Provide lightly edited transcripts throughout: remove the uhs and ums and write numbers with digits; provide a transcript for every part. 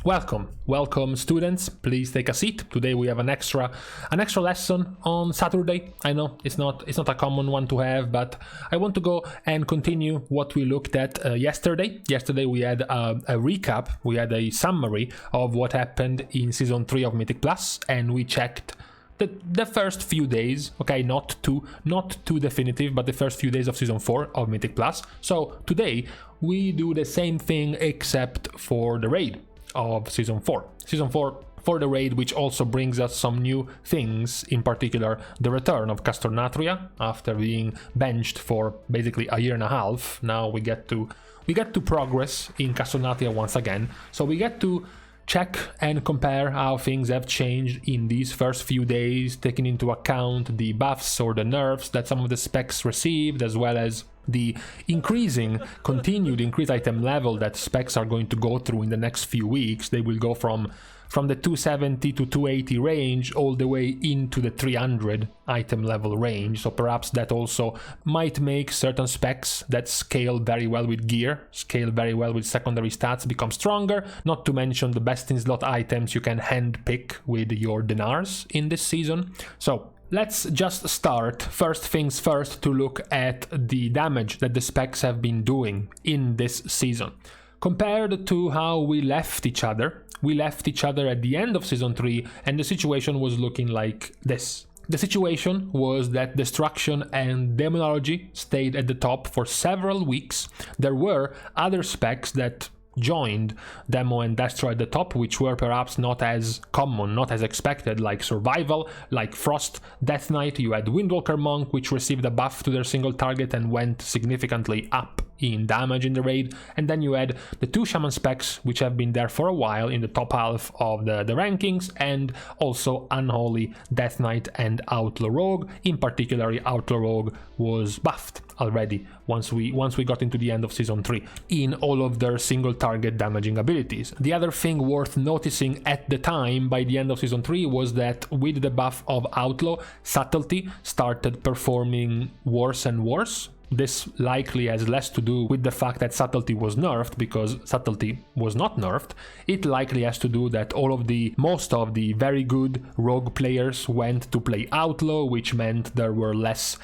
Welcome students, please take a seat. Today we have an extra lesson on Saturday. I know it's not a common one to have, but I want to go and continue what we looked at yesterday. Yesterday we had a recap, we had a summary of what happened in Season 3 of Mythic Plus, and we checked the first few days, okay, not too definitive, but the first few days of Season 4 of Mythic Plus. So today we do the same thing except for the raid of Season 4. Season 4 for the raid, which also brings us some new things, in particular the return of Castle Nathria after being benched for basically a year and a half. Now we get to progress in Castle Nathria once again. So we get to check and compare how things have changed in these first few days, taking into account the buffs or the nerfs that some of the specs received, as well as the continued increased item level that specs are going to go through in the next few weeks. They will go from the 270 to 280 range all the way into the 300 item level range. So perhaps that also might make certain specs that scale very well with gear, scale very well with secondary stats, become stronger, not to mention the best in slot items you can hand pick with your dinars in this season. So let's just start, first things first, to look at the damage that the specs have been doing in this season. Compared to how we left each other at the end of Season 3, and the situation was looking like this. The situation was that Destruction and Demonology stayed at the top for several weeks. There were other specs that joined Demo and Destro at the top, which were perhaps not as common, not as expected, like Survival, like Frost, Death Knight. You had Windwalker Monk, which received a buff to their single target and went significantly up in damage in the raid, and then you had the two Shaman specs, which have been there for a while in the top half of the rankings, and also Unholy, Death Knight, and Outlaw Rogue. In particular, Outlaw Rogue was buffed already once we got into the end of Season 3 in all of their single target damaging abilities. The other thing worth noticing at the time, by the end of Season 3, was that with the buff of Outlaw, Subtlety started performing worse and worse. This likely has less to do with the fact that Subtlety was nerfed, because Subtlety was not nerfed. It likely has to do that most of the very good rogue players went to play Outlaw, which meant there were less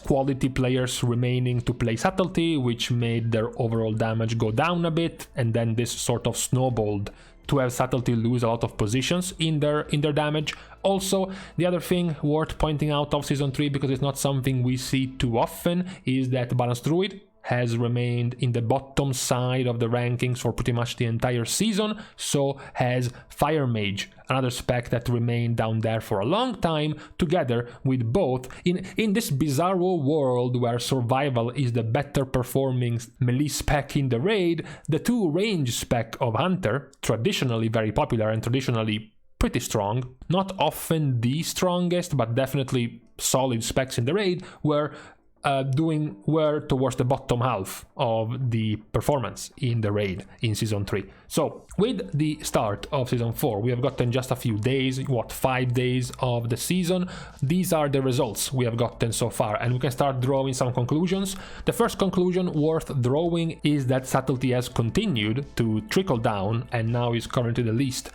quality players remaining to play Subtlety, which made their overall damage go down a bit, and then this sort of snowballed to have Subtlety lose a lot of positions in their damage. Also, the other thing worth pointing out of Season 3, because it's not something we see too often, is that Balanced Druid has remained in the bottom side of the rankings for pretty much the entire season. So has Fire Mage, another spec that remained down there for a long time, together with both. In this bizarro world where Survival is the better performing melee spec in the raid, the two range spec of Hunter, traditionally very popular and traditionally pretty strong, not often the strongest, but definitely solid specs in the raid, were towards the bottom half of the performance in the raid in Season 3. So with the start of Season 4, we have gotten just a few days, 5 days of the season. These are the results we have gotten so far, and we can start drawing some conclusions. The first conclusion worth drawing is that Subtlety has continued to trickle down and now is currently the least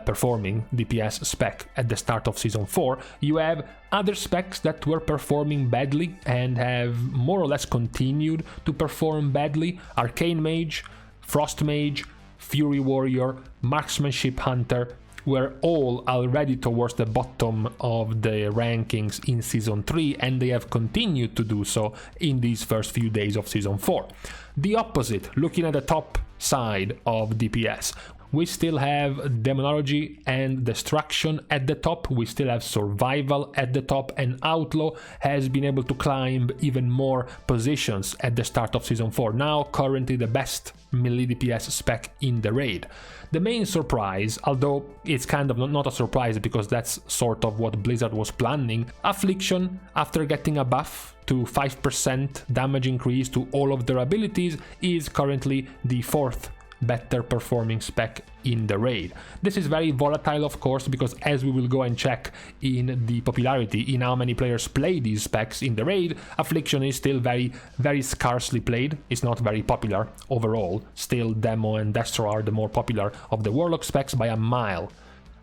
performing DPS spec at the start of Season 4. You have other specs that were performing badly and have more or less continued to perform badly. Arcane Mage, Frost Mage, Fury Warrior, Marksmanship Hunter were all already towards the bottom of the rankings in Season 3, and they have continued to do so in these first few days of Season 4. The opposite, looking at the top side of DPS, we still have Demonology and Destruction at the top, we still have Survival at the top, and Outlaw has been able to climb even more positions at the start of Season 4, now currently the best melee DPS spec in the raid. The main surprise, although it's kind of not a surprise because that's sort of what Blizzard was planning, Affliction, after getting a buff to 5% damage increase to all of their abilities, is currently the fourth better performing spec in the raid. This is very volatile, of course, because as we will go and check in the popularity, in how many players play these specs in the raid, Affliction is still very scarcely played. It's not very popular overall. Still, Demo and Destro are the more popular of the Warlock specs by a mile.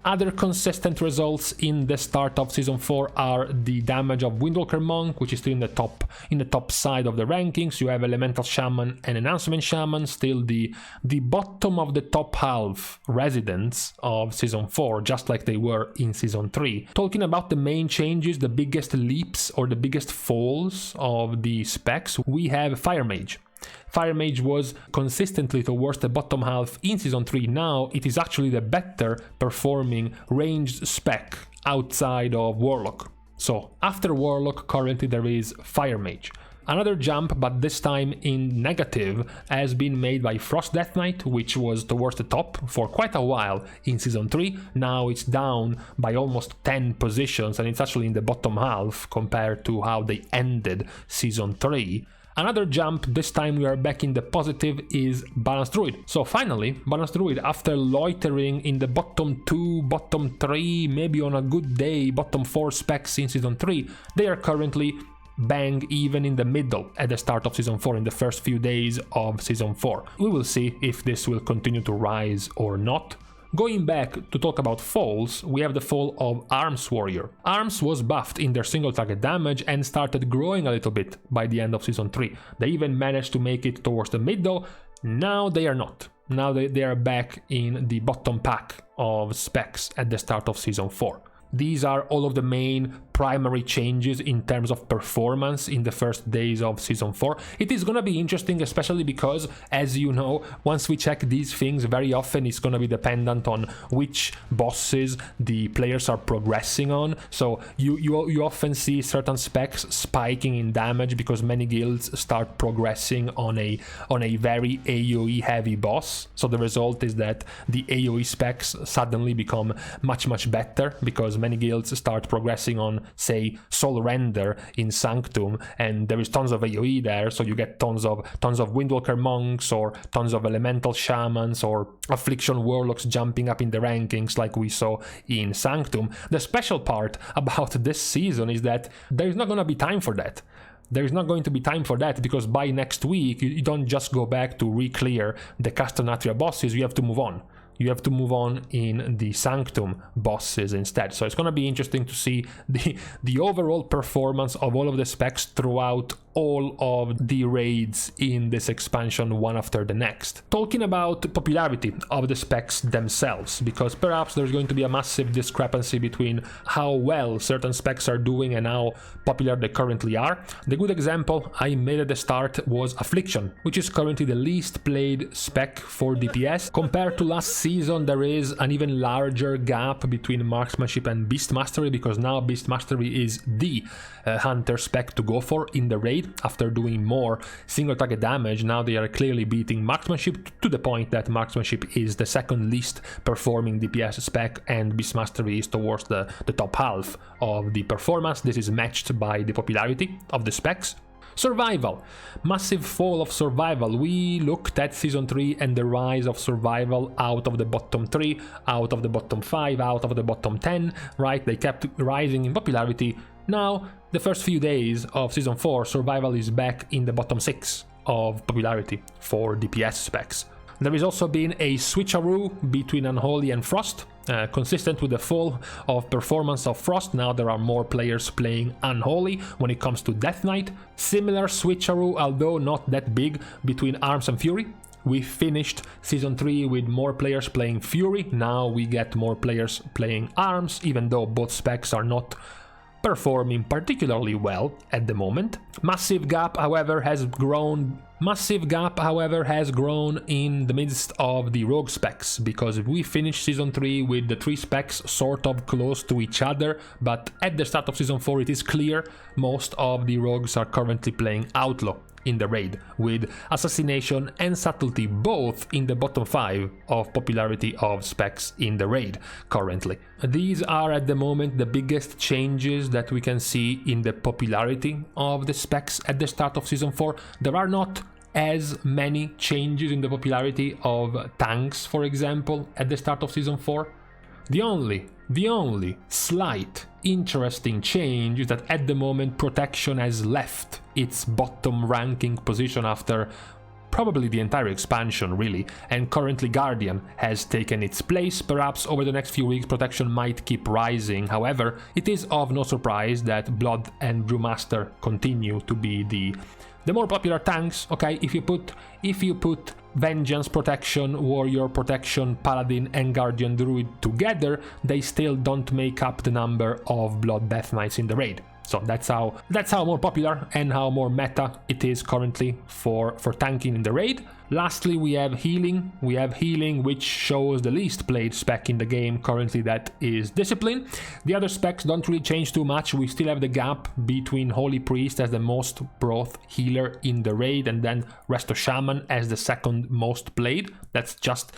Other consistent results in the start of Season 4 are the damage of Windwalker Monk, which is still in the top side of the rankings. You have Elemental Shaman and Enhancement Shaman, still the bottom of the top half residents of Season 4, just like they were in Season 3. Talking about the main changes, the biggest leaps or the biggest falls of the specs, we have Fire Mage. Fire Mage was consistently towards the bottom half in Season 3. Now it is actually the better performing ranged spec outside of Warlock. So after Warlock, currently there is Fire Mage. Another jump, but this time in negative, has been made by Frost Death Knight, which was towards the top for quite a while in Season 3. Now it's down by almost 10 positions, and it's actually in the bottom half compared to how they ended Season 3. Another jump, this time we are back in the positive, is Balanced Druid. So finally, Balanced Druid, after loitering in the bottom 2, bottom 3, maybe on a good day, bottom 4 specs in Season 3, they are currently bang even in the middle at the start of Season 4, in the first few days of Season 4. We will see if this will continue to rise or not. Going back to talk about falls, we have the fall of Arms Warrior. Arms was buffed in their single target damage and started growing a little bit by the end of Season 3. They even managed to make it towards the middle. Now they are not. Now they are back in the bottom pack of specs at the start of Season 4. These are all of the main primary changes in terms of performance in the first days of Season 4. It is gonna be interesting, especially because, as you know, once we check these things, very often it's gonna be dependent on which bosses the players are progressing on. So you often see certain specs spiking in damage because many guilds start progressing on a very AoE heavy boss. So the result is that the AoE specs suddenly become much better because many guilds start progressing on, say, Soul Render in Sanctum, and there is tons of AoE there, so you get tons of Windwalker Monks or tons of Elemental Shamans or Affliction Warlocks jumping up in the rankings like we saw in Sanctum. The special part about this season is that there is not going to be time for that. There is not going to be time for that because by next week you don't just go back to re-clear the Castle Nathria bosses, you have to move on. You have to move on in the Sanctum bosses instead. So it's going to be interesting to see the overall performance of all of the specs throughout all of the raids in this expansion, one after the next. Talking about popularity of the specs themselves, because perhaps there's going to be a massive discrepancy between how well certain specs are doing and how popular they currently are. The good example I made at the start was Affliction, which is currently the least played spec for DPS. Compared to last season, there is an even larger gap between Marksmanship and Beast Mastery, because now Beast Mastery is the hunter spec to go for in the raid. After doing more single target damage, now they are clearly beating Marksmanship to the point that Marksmanship is the second least performing DPS spec and Beast Mastery is towards the top half of the performance. This is matched by the popularity of the specs. Survival. Massive fall of Survival. We looked at Season 3 and the rise of Survival out of the bottom 3, out of the bottom 5, out of the bottom 10, right? They kept rising in popularity. Now, the first few days of Season 4, Survival is back in the bottom 6 of popularity for DPS specs. There has also been a switcheroo between Unholy and Frost. Consistent with the fall of performance of Frost, now there are more players playing Unholy when it comes to Death Knight. Similar switcheroo, although not that big, between Arms and Fury. We finished Season 3 with more players playing Fury, now we get more players playing Arms, even though both specs are not performing particularly well at the moment. Massive gap, however, has grown in the midst of the rogue specs, because we finished Season 3 with the 3 specs sort of close to each other, but at the start of Season 4 it is clear most of the rogues are currently playing Outlaw in the raid, with Assassination and Subtlety both in the bottom 5 of popularity of specs in the raid currently. These are at the moment the biggest changes that we can see in the popularity of the specs at the start of Season 4. There are not as many changes in the popularity of tanks, for example, at the start of Season 4. The only slight interesting change is that at the moment Protection has left its bottom ranking position after probably the entire expansion, really, and currently Guardian has taken its place. Perhaps over the next few weeks Protection might keep rising. However, it is of no surprise that Blood and Brewmaster continue to be the more popular tanks. Okay, if you put Vengeance Protection, Warrior Protection, Paladin and Guardian Druid together, they still don't make up the number of Blood Death Knights in the raid. So that's how more popular and how more meta it is currently for tanking in the raid. Lastly, we have healing. Which shows the least played spec in the game currently, that is Discipline. The other specs don't really change too much. We still have the gap between Holy Priest as the most broth healer in the raid, and then Resto Shaman as the second most played. That's just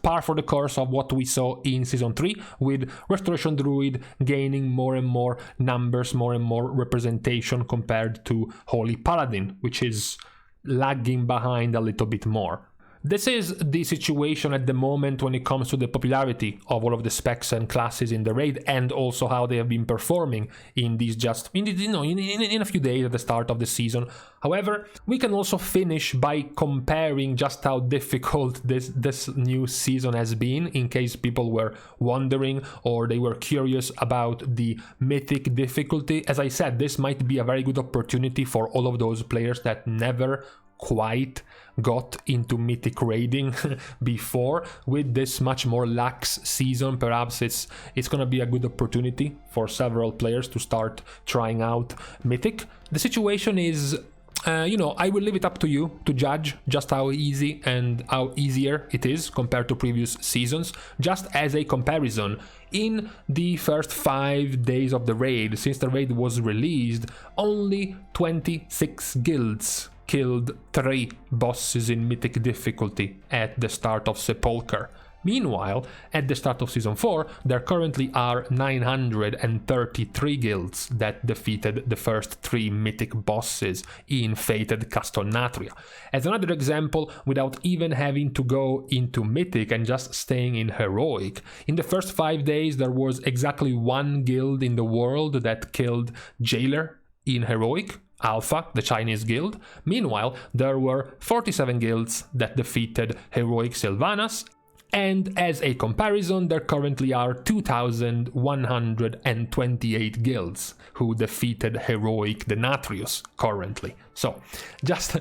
par for the course of what we saw in Season 3, with Restoration Druid gaining more and more numbers, more and more representation compared to Holy Paladin, which is lagging behind a little bit more. This is the situation at the moment when it comes to the popularity of all of the specs and classes in the raid, and also how they have been performing in these in a few days at the start of the season. However, we can also finish by comparing just how difficult this new season has been, in case people were wondering or they were curious about the mythic difficulty. As I said, this might be a very good opportunity for all of those players that never quite got into mythic raiding before. With this much more lax season, perhaps it's gonna be a good opportunity for several players to start trying out mythic. The situation is, I will leave it up to you to judge just how easy and how easier it is compared to previous seasons. Just as a comparison, in the first 5 days of the raid, since the raid was released, only 26 guilds killed 3 bosses in mythic difficulty at the start of Sepulcher. Meanwhile, at the start of Season 4, there currently are 933 guilds that defeated the first 3 mythic bosses in Fated Castle Nathria. As another example, without even having to go into mythic and just staying in heroic, in the first 5 days there was exactly 1 guild in the world that killed Jailer in heroic, Alpha, the Chinese guild. Meanwhile, there were 47 guilds that defeated heroic Sylvanas, and as a comparison, there currently are 2,128 guilds who defeated heroic Denatrius currently. So just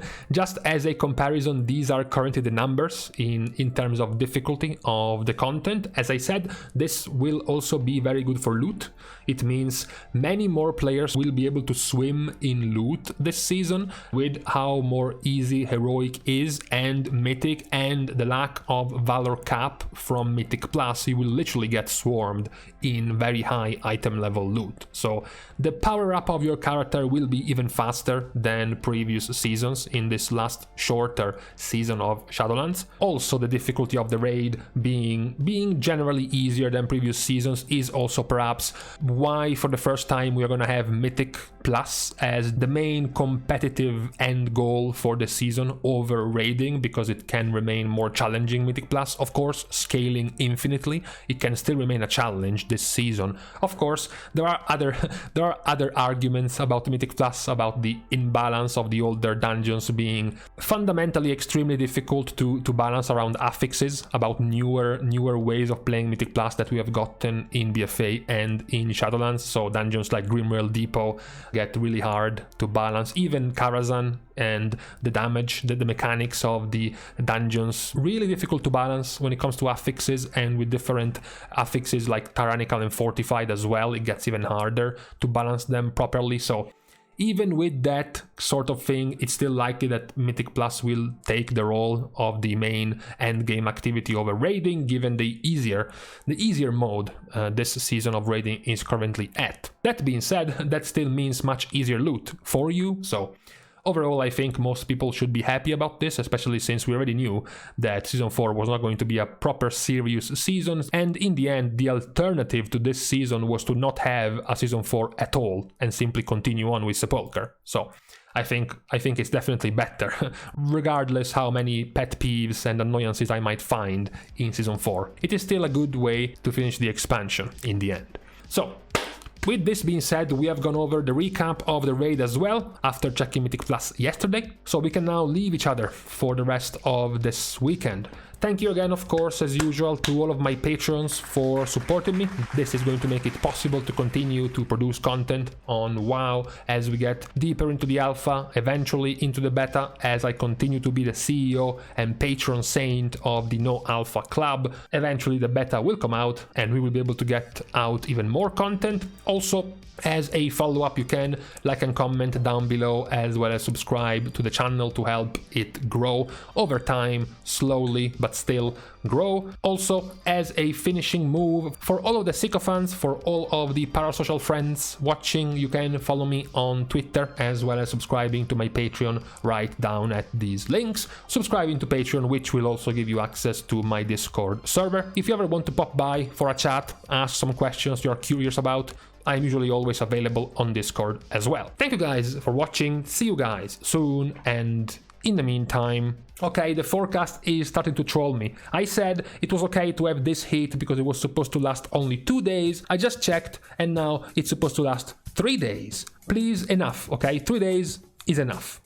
as a comparison, these are currently the numbers in terms of difficulty of the content. As I said, this will also be very good for loot. It means many more players will be able to swim in loot this season, with how more easy heroic is and mythic, and the lack of valor cap from mythic plus. You will literally get swarmed in very high item level loot. So the power up of your character will be even faster than previous seasons in this last shorter season of Shadowlands. Also, the difficulty of the raid being generally easier than previous seasons is also perhaps why for the first time we are going to have mythic plus as the main competitive end goal for the season over raiding, because it can remain more challenging. Mythic plus, of course, scaling infinitely, it can still remain a challenge this season. Of course, there are other arguments about mythic plus, about the imbalance of the older dungeons being fundamentally extremely difficult to balance around affixes, about newer ways of playing mythic plus that we have gotten in BFA and in Shadowlands. So dungeons like Grimwell Depot get really hard to balance. Even Karazhan and the damage, the mechanics of the dungeons, really difficult to balance when it comes to affixes, and with different affixes like Tyrannical and Fortified as well, it gets even harder to balance them properly. So even with that sort of thing, it's still likely that Mythic Plus will take the role of the main endgame activity over raiding, given the easier mode this season of raiding is currently at. That being said, that still means much easier loot for you, so overall, I think most people should be happy about this, especially since we already knew that Season 4 was not going to be a proper serious season, and in the end, the alternative to this season was to not have a Season 4 at all and simply continue on with Sepulcher. So I think it's definitely better, regardless how many pet peeves and annoyances I might find in Season 4. It is still a good way to finish the expansion in the end. So, with this being said, we have gone over the recap of the raid as well, after checking Mythic Plus yesterday, so we can now leave each other for the rest of this weekend. Thank you again, of course, as usual, to all of my patrons for supporting me. This is going to make it possible to continue to produce content on WoW as we get deeper into the alpha, eventually into the beta, as I continue to be the CEO and patron saint of the No Alpha Club. Eventually the beta will come out and we will be able to get out even more content. Also, as a follow-up, you can like and comment down below, as well as subscribe to the channel to help it grow over time, slowly but still grow. Also, as a finishing move, for all of the sycophants, for all of the parasocial friends watching, you can follow me on Twitter, as well as subscribing to my Patreon right down at these links. Subscribing to Patreon, which will also give you access to my Discord server. If you ever want to pop by for a chat, ask some questions you're curious about, I'm usually always available on Discord as well. Thank you guys for watching, see you guys soon, and in the meantime, okay, the forecast is starting to troll me. I said it was okay to have this heat because it was supposed to last only 2 days. I just checked and now it's supposed to last 3 days. Please, enough, okay? 3 days is enough.